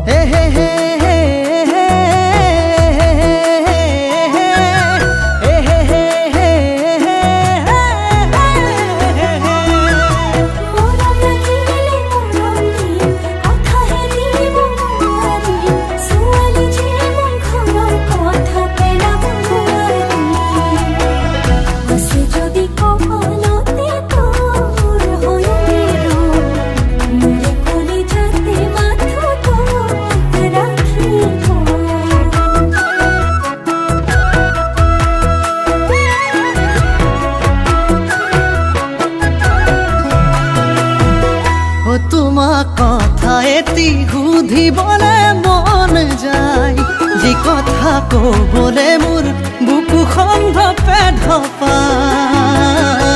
হে হে হে তোমার কথা এটি সুধিবলে মন যায়, যি কথা কবলে মোৰ বুকুখন ধপে ধপায়।